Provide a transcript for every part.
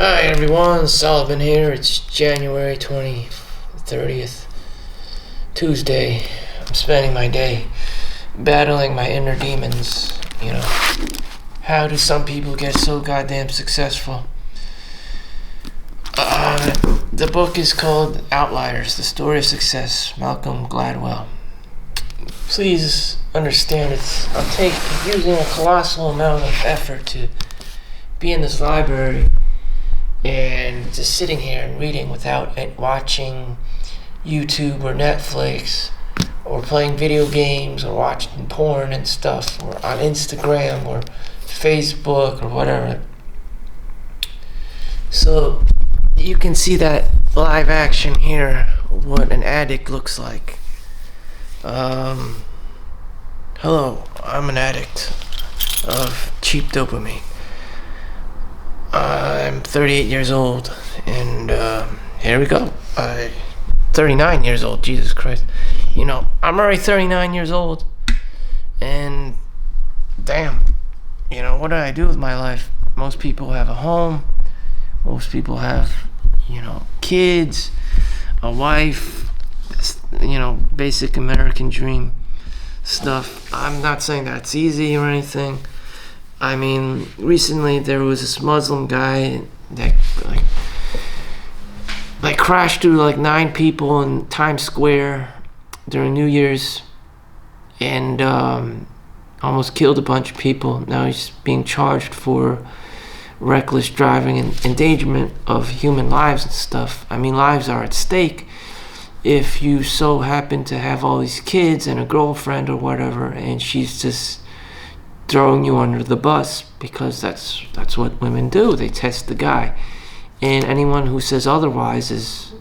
Hi everyone, Sullivan here. It's January 30th, Tuesday. I'm spending my day battling my inner demons. How do some people get so goddamn successful? The book is called Outliers, The Story of Success, Malcolm Gladwell. Please understand I'm using a colossal amount of effort to be in this library and just sitting here and reading without watching YouTube or Netflix or playing video games or watching porn and stuff or on Instagram or Facebook or whatever. So you can see that live action here, what an addict looks like. Hello, I'm an addict of cheap dopamine. I'm 38 years old, and here we go. 39 years old, Jesus Christ. I'm already 39 years old, and damn, what do I do with my life? Most people have a home, most people have, kids, a wife, basic American dream stuff. I'm not saying that's easy or anything. I mean, recently there was this Muslim guy that crashed through 9 people in Times Square during New Year's and almost killed a bunch of people. Now he's being charged for reckless driving and endangerment of human lives and stuff. I mean, lives are at stake if you so happen to have all these kids and a girlfriend or whatever, and she's just throwing you under the bus, because that's what women do. They test the guy, and anyone who says otherwise is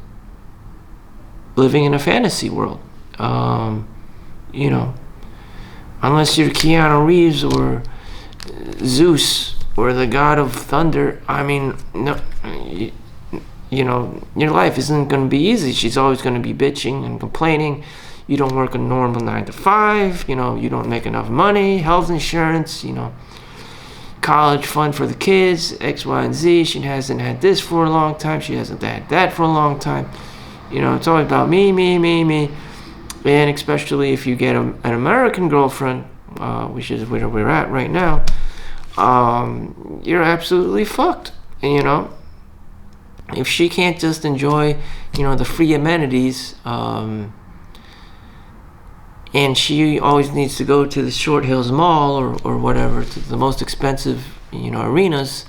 living in a fantasy world. Unless you're Keanu Reeves or Zeus or the god of thunder, I mean, no, your life isn't going to be easy. She's always going to be bitching and complaining. You don't work a normal 9 to 5, you don't make enough money, health insurance, college fund for the kids, X, Y, and Z. She hasn't had this for a long time. She hasn't had that for a long time. It's always about me. And especially if you get an American girlfriend, which is where we're at right now, you're absolutely fucked. If she can't just enjoy, the free amenities, and she always needs to go to the Short Hills Mall or whatever, to the most expensive, arenas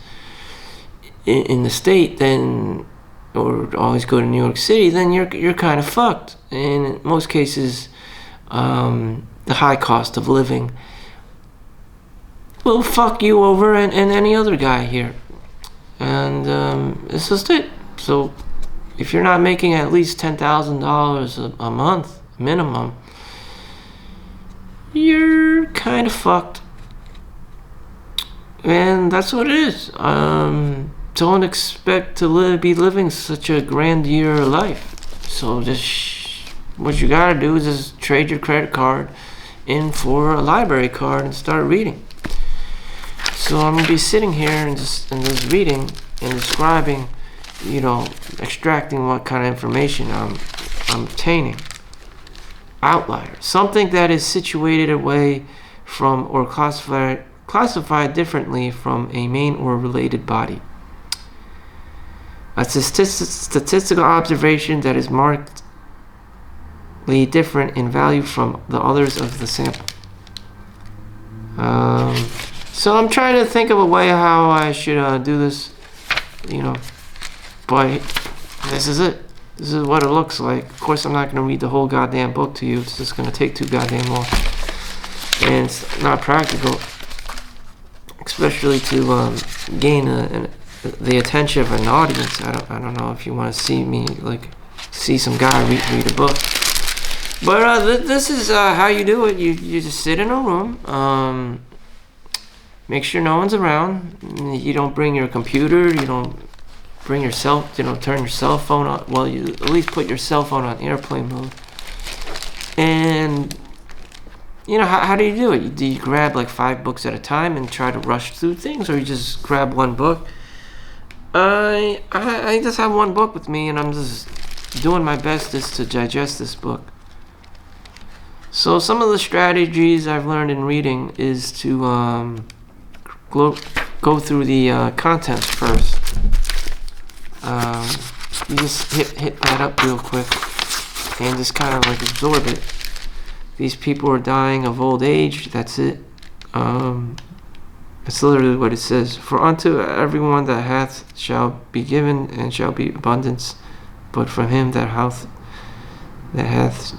in the state, then, or always go to New York City, then you're kind of fucked. And in most cases, the high cost of living will fuck you over and any other guy here. And it's just it. So if you're not making at least $10,000 a month minimum, you're kind of fucked. And that's what it is. Don't expect to be living such a grandeur life. So just what you gotta do is just trade your credit card in for a library card and start reading. So I'm gonna be sitting here and just reading and describing, extracting what kind of information I'm obtaining. Outlier, something that is situated away from or classified differently from a main or related body. A statistical observation that is markedly different in value from the others of the sample. So I'm trying to think of a way how I should do this, but this is it. This is what it looks like. Of course, I'm not going to read the whole goddamn book to you. It's just going to take too goddamn long. And it's not practical. Especially to gain the attention of an audience. I don't know if you want to see me, see some guy read a book. But this is how you do it. You just sit in a room. Make sure no one's around. You don't bring your computer. You don't bring yourself, turn your cell phone on. Well, you at least put your cell phone on airplane mode. And how do you do it? Do you grab 5 books at a time and try to rush through things, or you just grab one book I just have one book with me, and I'm just doing my best just to digest this book. So some of the strategies I've learned in reading is to go through the contents first. You just hit that up real quick and just kind of like absorb it. These people are dying of old age. That's it. It's literally what it says. For unto everyone that hath shall be given, and shall be abundance. But from him that hath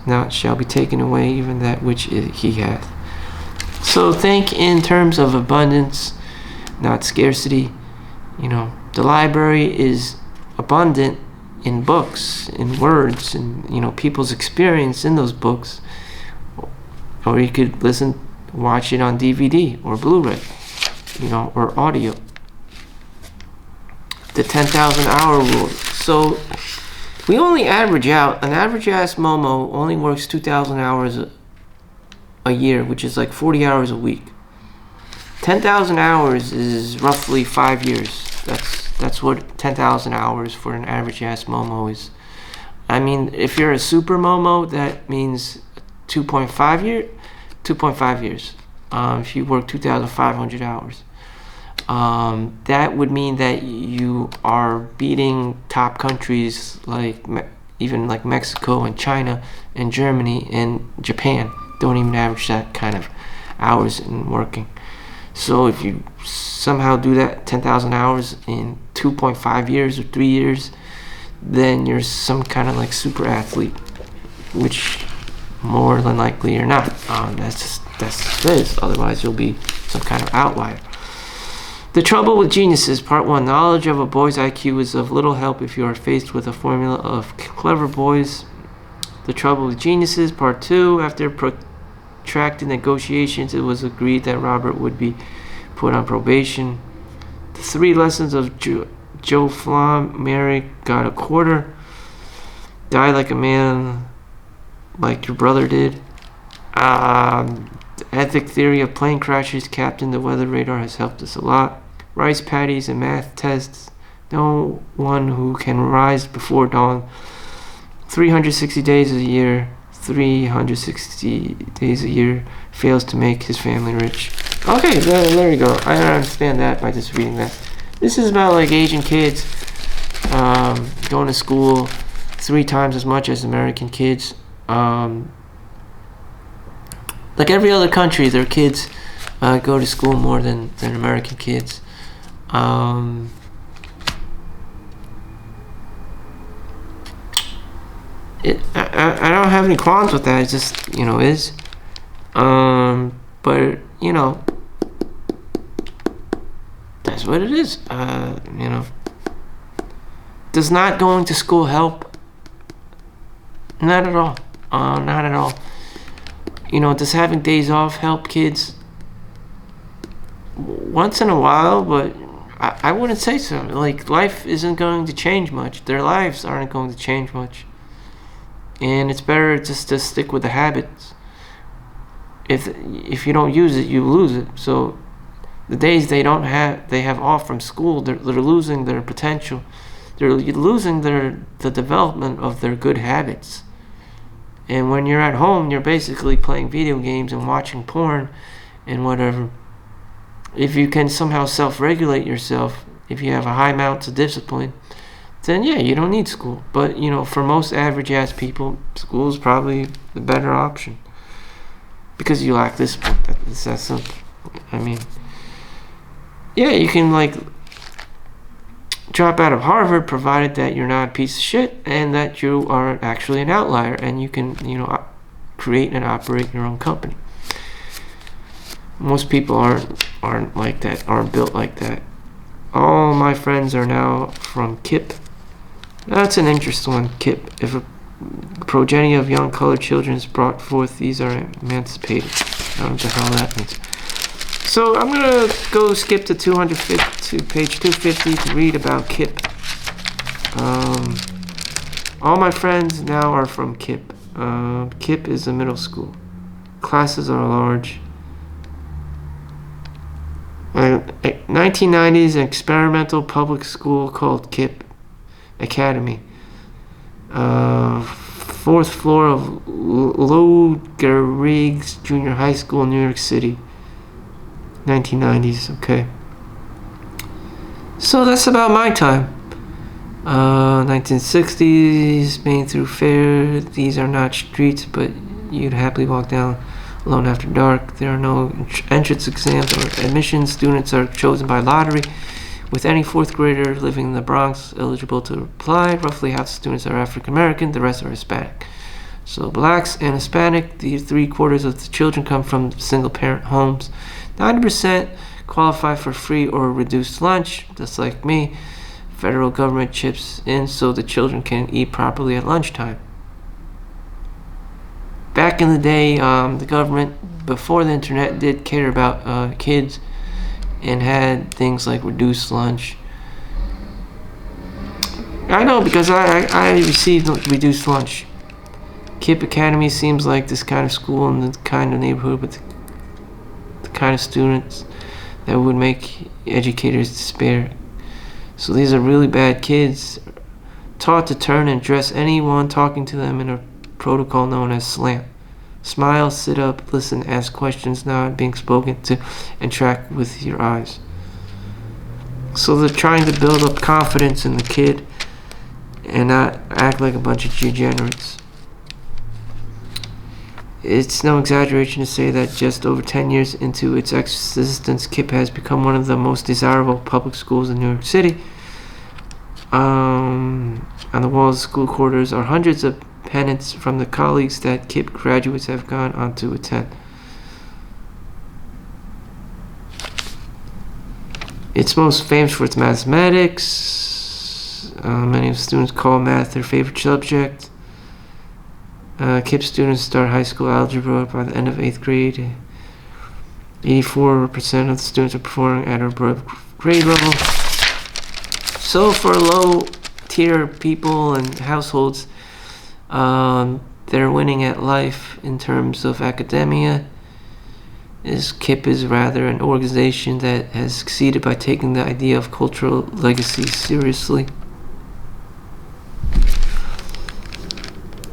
not shall be taken away, even that which he hath. So think in terms of abundance, not scarcity. The library is abundant in books, in words, and people's experience in those books. Or you could watch it on DVD or Blu-ray, or audio. The 10,000 hour rule. So we only average out, an average ass Momo only works 2,000 hours a year, which is like 40 hours a week. 10,000 hours is roughly 5 years. That's what 10,000 hours for an average ass Momo is. I mean, if you're a super Momo, that means 2.5 years. If you work 2,500 hours, that would mean that you are beating top countries like even like Mexico and China and Germany and Japan. Don't even average that kind of hours in working. So if you somehow do that 10,000 hours in 2.5 years or 3 years, then you're some kind of like super athlete, which more than likely you're not. That's just it is. Otherwise you'll be some kind of outlier. The trouble with geniuses, part 1. Knowledge of a boy's IQ is of little help if you are faced with a formula of clever boys. The trouble with geniuses, part 2. After protracted negotiations, it was agreed that Robert would be put on probation. The 3 lessons of Joe Flom. Mary got a quarter. Die like a man, like your brother did. The ethic theory of plane crashes. Captain, the weather radar has helped us a lot. Rice paddies and math tests. No one who can rise before dawn. 360 days a year. 360 days a year fails to make his family rich. Okay, there you go. I don't understand that by just reading that. This is about like Asian kids going to school 3 times as much as American kids. Like every other country, their kids go to school more than American kids. I don't have any qualms with that. It just is. But that's what it is. Does not going to school help? Not at all. Not at all. Does having days off help kids? Once in a while, but I wouldn't say so. Like, life isn't going to change much. Their lives aren't going to change much. And it's better just to stick with the habits. If you don't use it, you lose it. So the days they have off from school, they're losing their potential. They're losing the development of their good habits. And when you're at home, you're basically playing video games and watching porn and whatever. If you can somehow self-regulate yourself, if you have a high amount of discipline, then yeah, you don't need school. But for most average-ass people, school is probably the better option. Because you lack discipline. It's that simple. I mean, yeah, you can drop out of Harvard provided that you're not a piece of shit and that you are actually an outlier and you can create and operate your own company. Most people aren't like that, aren't built like that. All my friends are now from KIP. That's an interesting one, KIP. If a progeny of young colored children is brought forth, these are emancipated. I don't know what the hell that means. So I'm going to go skip to page 250 to read about KIP. All my friends now are from KIP. KIP is a middle school. Classes are large. 1990s, an experimental public school called KIPP Academy. Fourth floor of Logariggs Junior High School, New York City. 1990s, okay. So that's about my time. 1960s, Main through Fair. These are not streets, but you'd happily walk down alone after dark. There are no entrance exams or admissions. Students are chosen by lottery, with any fourth grader living in the Bronx eligible to apply. Roughly half the students are African American, the rest are Hispanic. So blacks and Hispanic, the 3/4 of the children come from single parent homes. 90% qualify for free or reduced lunch, just like me. Federal government chips in so the children can eat properly at lunchtime. Back in the day, the government, before the internet, did care about kids and had things like reduced lunch. I know because I received reduced lunch. KIPP Academy seems like this kind of school and the kind of neighborhood with the kind of students that would make educators despair. So these are really bad kids, taught to turn and dress anyone talking to them in a protocol known as slam. Smile, sit up, listen, ask questions, not being spoken to, and track with your eyes. So they're trying to build up confidence in the kid and not act like a bunch of degenerates. It's no exaggeration to say that just over 10 years into its existence, KIPP has become one of the most desirable public schools in New York City. On the walls of school quarters are hundreds of pennants from the colleagues that KIPP graduates have gone on to attend. It's most famous for its mathematics. Many of the students call math their favorite subject. KIPP students start high school algebra by the end of 8th grade. 84% of the students are performing at or above grade level. So for low tier people and households, they're winning at life in terms of academia. KIPP is rather an organization that has succeeded by taking the idea of cultural legacy seriously.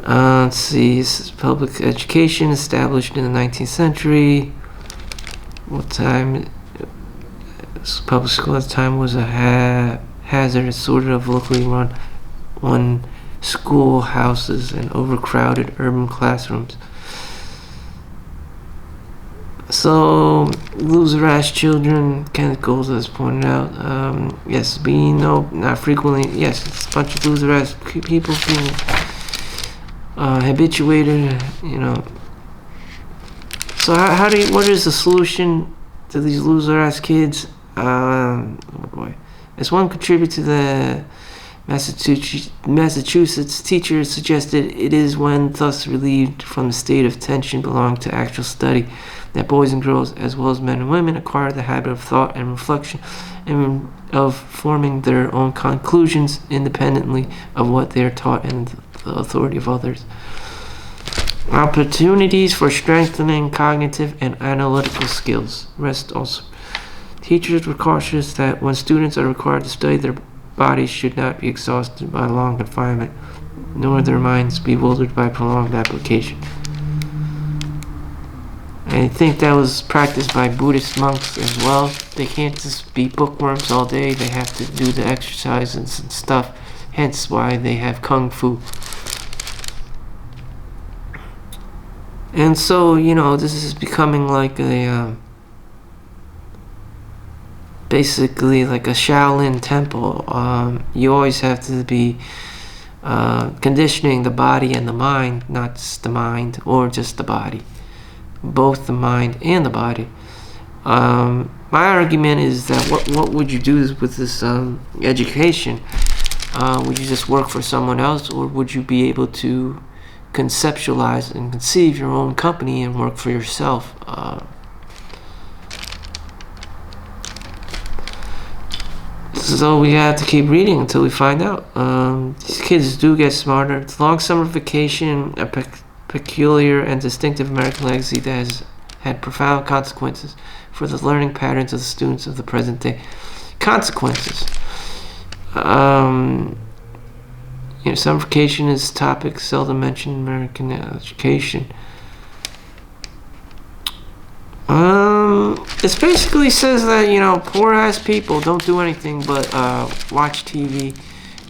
Let's see, this is public education established in the 19th century. What time? Public school at the time was a hazard, sort of locally run schoolhouses and overcrowded urban classrooms. So, loser-ass children, Kenneth Gold has pointed out. Yes, not frequently. Yes, it's a bunch of loser-ass people being habituated, So what is the solution to these loser-ass kids? Oh boy. As one contributor to the Massachusetts teacher suggested, it is when thus relieved from the state of tension belonging to actual study that boys and girls, as well as men and women, acquire the habit of thought and reflection and of forming their own conclusions independently of what they are taught and the authority of others. Opportunities for strengthening cognitive and analytical skills. Rest also. Teachers were cautious that when students are required to study, their bodies should not be exhausted by long confinement, nor their minds bewildered by prolonged application. I think that was practiced by Buddhist monks as well. They can't just be bookworms all day. They have to do the exercises and stuff. Hence why they have kung fu. And so, this is becoming like basically like a Shaolin temple. You always have to be conditioning the body and the mind, not just the mind or just the body. Both the mind and the body. My argument is that what would you do with this education? Would you just work for someone else, or would you be able to conceptualize and conceive your own company and work for yourself? So we have to keep reading until we find out. These kids do get smarter. The long summer vacation, a peculiar and distinctive American legacy that had profound consequences for the learning patterns of the students of the present day. Consequences. Summification is a topic seldom mentioned in American education. It basically says that, poor ass people don't do anything but watch TV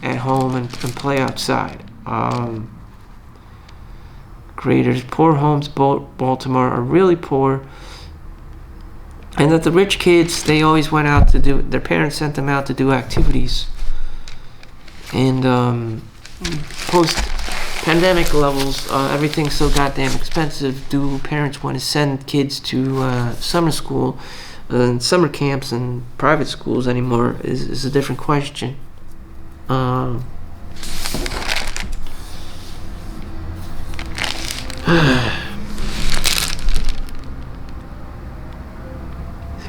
at home and play outside. Creators, poor homes, Baltimore are really poor. And that the rich kids, they always went out to do, their parents sent them out to do activities. And post-pandemic levels, everything's so goddamn expensive. Do parents want to send kids to summer school and summer camps and private schools anymore is a different question.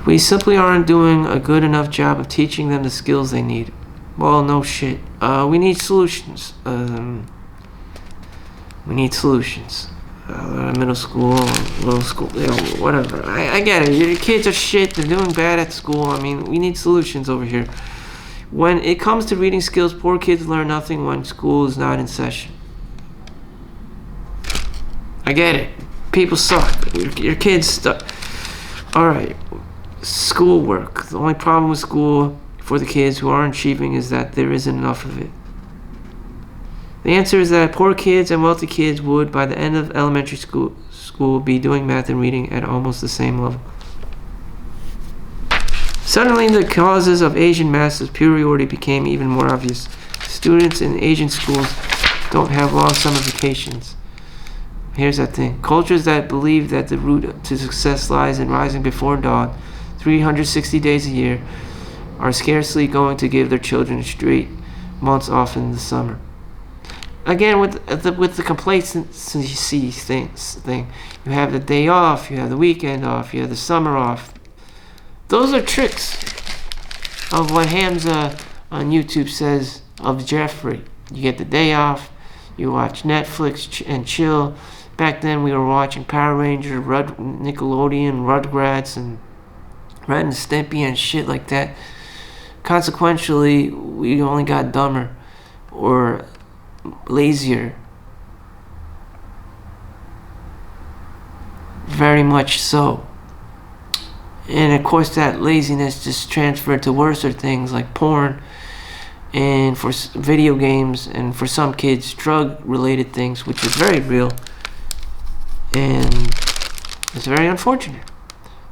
We simply aren't doing a good enough job of teaching them the skills they need. Well, no shit. We need solutions. Middle school, little school, whatever. I get it. Your kids are shit. They're doing bad at school. I mean, we need solutions over here. When it comes to reading skills, poor kids learn nothing when school is not in session. I get it. People suck. Your kids suck. Alright. Schoolwork. The only problem with school for the kids who aren't achieving is that there isn't enough of it. The answer is that poor kids and wealthy kids would, by the end of elementary school, be doing math and reading at almost the same level. Suddenly, the causes of Asian math superiority became even more obvious. Students in Asian schools don't have long summer vacations. Here's that thing. Cultures that believe that the route to success lies in rising before dawn, 360 days a year, are scarcely going to give their children straight months off in the summer. Again, with the complacency thing, you have the day off, you have the weekend off, you have the summer off. Those are tricks of what Hamza on YouTube says of Jeffrey. You get the day off, you watch Netflix and chill. Back then we were watching Power Rangers, Nickelodeon, Rugrats, and Ren and Stimpy and shit like that. Consequently, we only got dumber or lazier. Very much so. And of course that laziness just transferred to worser things like porn, and for video games, and for some kids drug related things, which is very real and it's very unfortunate.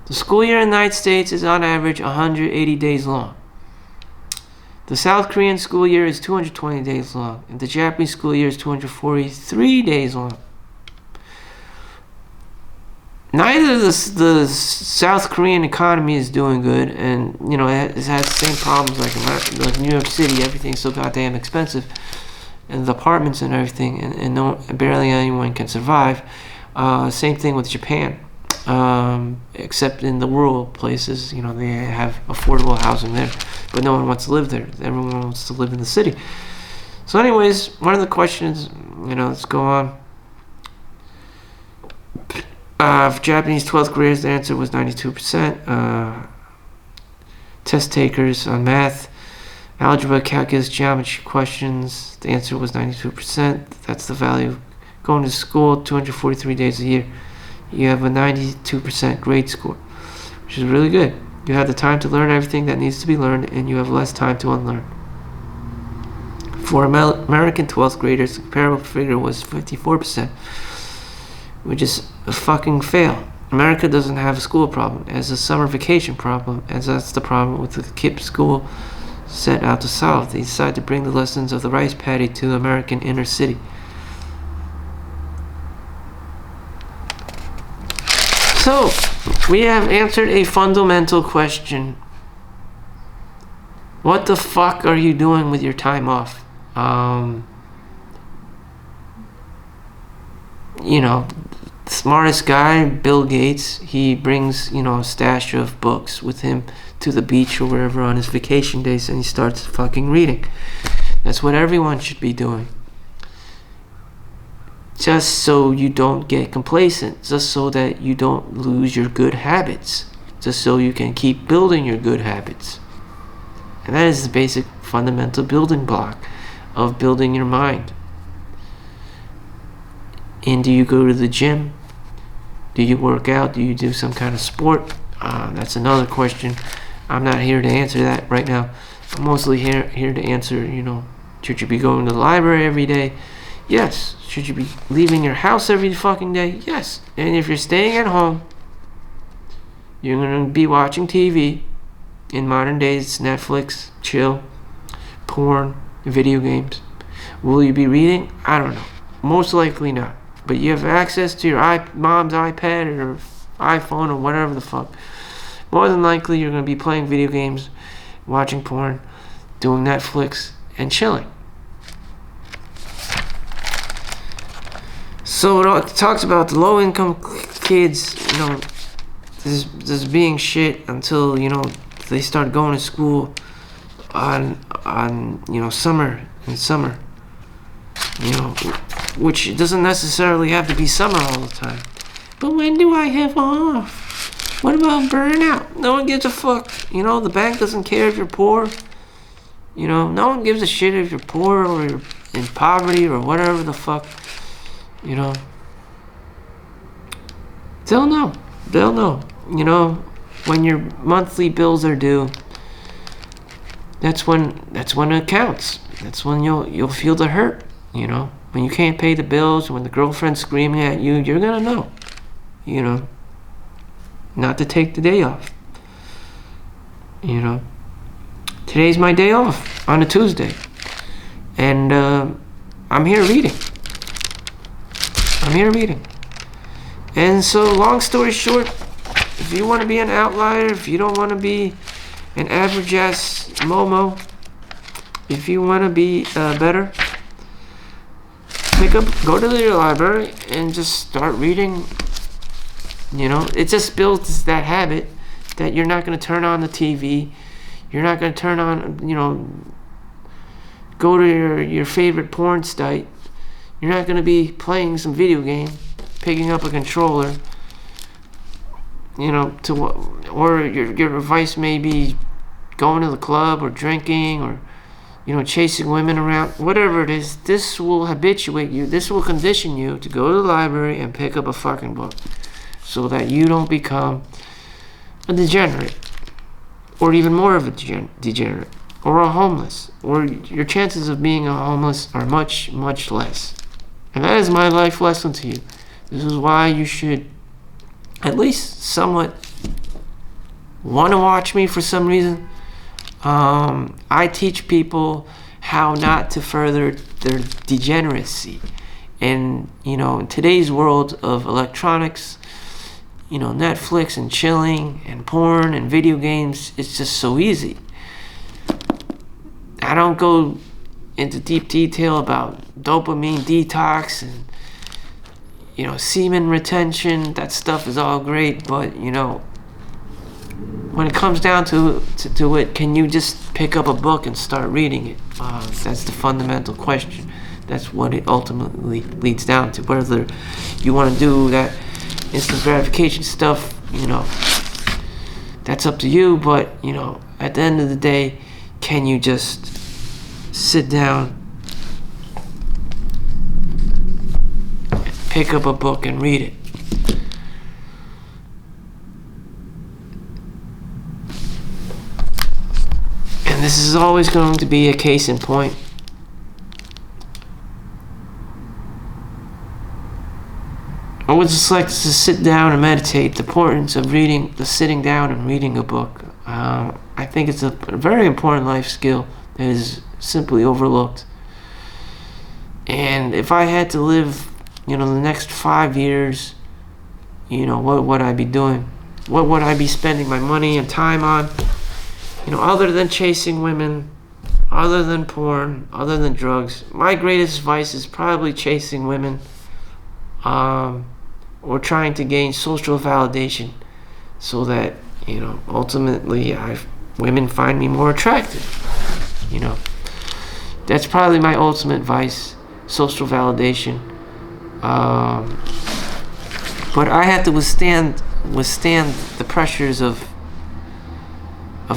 The school year in the United States is on average 180 days long. The South Korean school year is 220 days long, and the Japanese school year is 243 days long. Neither the South Korean economy is doing good, and it has the same problems like New York City. Everything's so goddamn expensive, and the apartments and everything, and barely anyone can survive. Same thing with Japan, except in the rural places. They have affordable housing there, but no one wants to live there. Everyone wants to live in the city. So, anyways, one of the questions, let's go on. For Japanese 12th graders, the answer was 92%. Test takers on math, algebra, calculus, geometry questions, the answer was 92%. That's the value. Going to school 243 days a year, you have a 92% grade score, which is really good. You have the time to learn everything that needs to be learned, and you have less time to unlearn. For American 12th graders, the comparable figure was 54%. Which is a fucking fail. America doesn't have a school problem, it has a summer vacation problem, and that's the problem with the KIPP school set out to solve. They decided to bring the lessons of the rice paddy to the American inner city. So, we have answered a fundamental question. What the fuck are you doing with your time off? The smartest guy, Bill Gates, he brings, a stash of books with him to the beach or wherever on his vacation days, and he starts fucking reading. That's what everyone should be doing. just so you don't get complacent, just so that you don't lose your good habits, just so you can keep building your good habits. And that is the basic fundamental building block of building your mind. And do you go to the gym? Do you work out? Do you do some kind of sport? That's another question. I'm not here to answer that right now. I'm mostly here to answer, should you be going to the library every day? Yes. Should you be leaving your house every fucking day? Yes. And if you're staying at home, you're going to be watching TV. In modern days, it's Netflix, chill, porn, video games. Will you be reading? I don't know. Most likely not. But you have access to your mom's iPad or iPhone or whatever the fuck. More than likely, you're going to be playing video games, watching porn, doing Netflix, and chilling. So it talks about the low-income kids, just being shit until, they start going to school on summer, which doesn't necessarily have to be summer all the time. But when do I have off? What about burnout? No one gives a fuck. The bank doesn't care if you're poor. No one gives a shit if you're poor or you're in poverty or whatever the fuck. They'll know. When your monthly bills are due, that's when it counts. That's when you'll feel the hurt. When you can't pay the bills, when the girlfriend's screaming at you, you're gonna know. Not to take the day off. Today's my day off on a Tuesday, and I'm here reading. And so, long story short, if you want to be an outlier, if you don't want to be an average ass Momo, if you want to be better, go to your library and just start reading. It just builds that habit that you're not going to turn on the TV. You're not going to turn on, go to your favorite porn site. You're not going to be playing some video game, picking up a controller, or your vice may be going to the club or drinking or, chasing women around, whatever it is. This will habituate you. This will condition you to go to the library and pick up a fucking book so that you don't become a degenerate or even more of a degenerate or a homeless, or your chances of being a homeless are much, much less. And that is my life lesson to you. This is why you should at least somewhat want to watch me for some reason. I teach people how not to further their degeneracy. And, in today's world of electronics, Netflix and chilling and porn and video games, it's just so easy. I don't go into deep detail about dopamine detox and, semen retention. That stuff is all great, but, when it comes down to it, can you just pick up a book and start reading it? That's the fundamental question. That's what it ultimately leads down to. Whether you want to do that instant gratification stuff, that's up to you. But, at the end of the day, can you just sit down, pick up a book and read it? And this is always going to be a case in point. I would just like to sit down and meditate. The importance of sitting down and reading a book. I think it's a very important life skill that is simply overlooked. And if I had to live, the next 5 years, what would I be doing? What would I be spending my money and time on? Other than chasing women, other than porn, other than drugs. My greatest vice is probably chasing women, or trying to gain social validation so that, ultimately women find me more attractive. That's probably my ultimate vice, social validation. Um, but I had to withstand the pressures of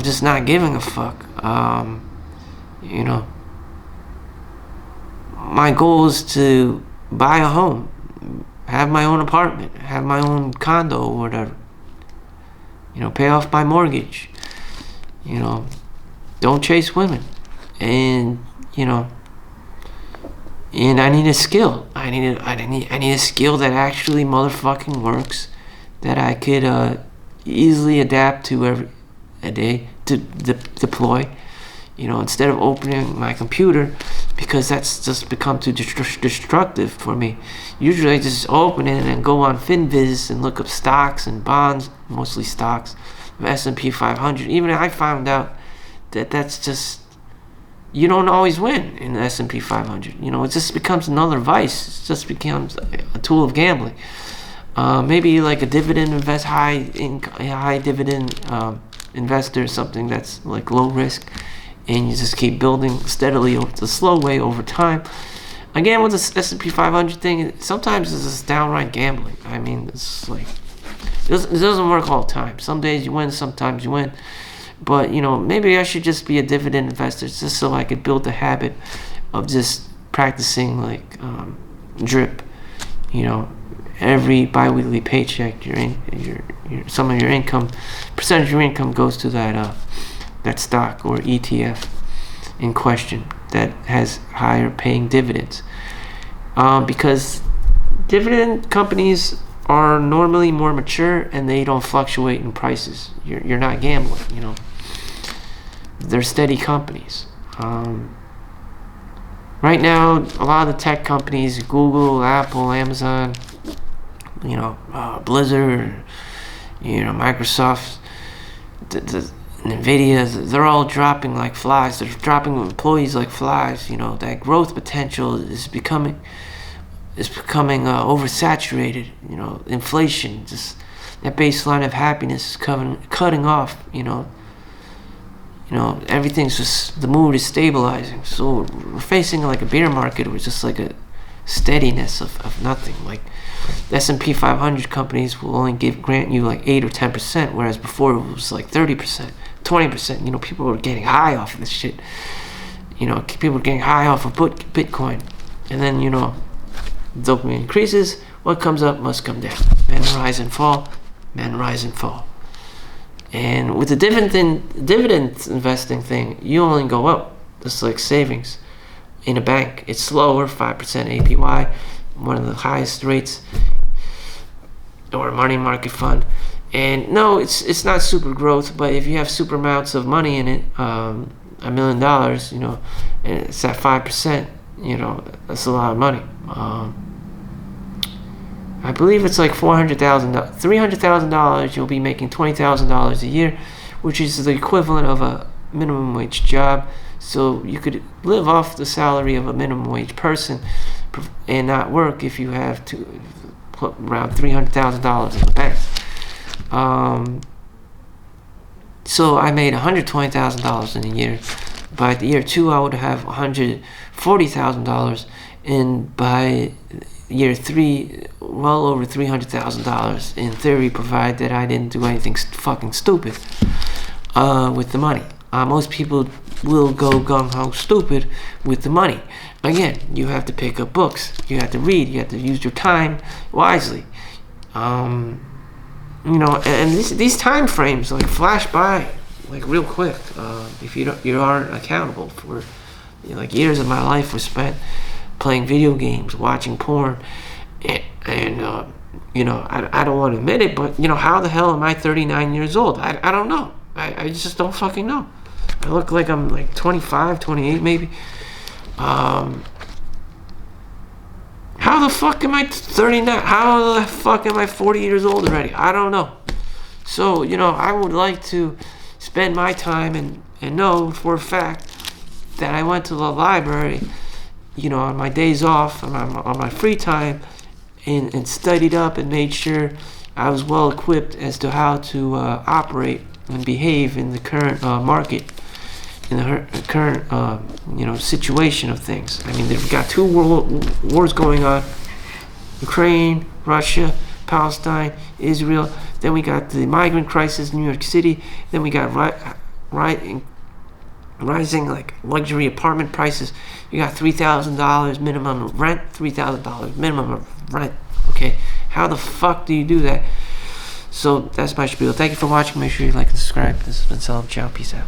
just not giving a fuck. You know, my goal is to buy a home, have my own apartment, have my own condo or whatever. You know, pay off my mortgage. You know, don't chase women. And, you know, and I need a skill. I need a skill that actually motherfucking works, that I could easily adapt to every a day to deploy. You know, instead of opening my computer, because that's just become too destructive for me. Usually I just open it and go on FinViz and look up stocks and bonds, mostly stocks, S&P 500. Even I found out that that's just, you don't always win in the S&P 500. You know, it just becomes another vice. It just becomes a tool of gambling. Maybe like a dividend high dividend investor, something that's like low risk, and you just keep building steadily the slow way over time. Again, with the S&P 500 thing, sometimes it's just downright gambling. I mean, it's like, it doesn't work all the time. Some days you win, sometimes you win. But, you know, maybe I should just be a dividend investor just so I could build the habit of just practicing, like, drip. You know, every bi-weekly paycheck, some of your income, percentage of your income goes to that stock or ETF in question that has higher paying dividends. Because dividend companies are normally more mature and they don't fluctuate in prices. You're not gambling, you know. They're steady companies. Right now, a lot of the tech companies, Google, Apple, Amazon, you know, Blizzard, you know, Microsoft, NVIDIA, they're all dropping like flies. They're dropping employees like flies. You know, that growth potential is becoming oversaturated. You know, inflation, just that baseline of happiness is cutting off. You know, everything's just, the mood is stabilizing. So we're facing like a bear market with just like a steadiness of nothing. Like the S&P 500 companies will only grant you like 8 or 10%, whereas before it was like 30%, 20%. You know, people were getting high off of this shit. You know, people were getting high off of Bitcoin. And then, you know, dopamine increases. What comes up must come down. Men rise and fall. Men rise and fall. And with the dividend investing thing, you only go up. Just like savings in a bank. It's slower, 5% APY, one of the highest rates, or a money market fund. And no, it's not super growth, but if you have super amounts of money in it, $1 million, you know, and it's at 5%, you know, that's a lot of money. I believe it's like $300,000. You'll be making $20,000 a year, which is the equivalent of a minimum wage job. So you could live off the salary of a minimum wage person and not work if you have to put around $300,000 in the bank. So I made $120,000 in a year. By the year 2, I would have $140,000, and by year 3, well over $300,000 in theory, provided that I didn't do anything fucking stupid with the money. Most people will go gung-ho stupid with the money. Again, you have to pick up books, you have to read, you have to use your time wisely. You know, and these time frames like flash by like real quick. If you aren't accountable for, you know, like years of my life was spent playing video games, watching porn, and you know, I don't want to admit it, but you know, how the hell am I 39 years old? I don't know. I just don't fucking know. I look like I'm like 25, 28 maybe. How the fuck am I 39? How the fuck am I 40 years old already? I don't know. So, you know, I would like to spend my time and know for a fact that I went to the library, you know, on my days off, on my free time, and studied up and made sure I was well equipped as to how to operate and behave in the current market, in the current you know, situation of things. I mean, they've got 2 world wars going on. Ukraine, Russia, Palestine, Israel. Then we got the migrant crisis in New York City. Then we got rising like luxury apartment prices. You got $3,000 minimum rent, $3,000 minimum rent. Okay, how the fuck do you do that? So that's my spiel. Thank you for watching. Make sure you like and subscribe. This has been Chau. Peace out.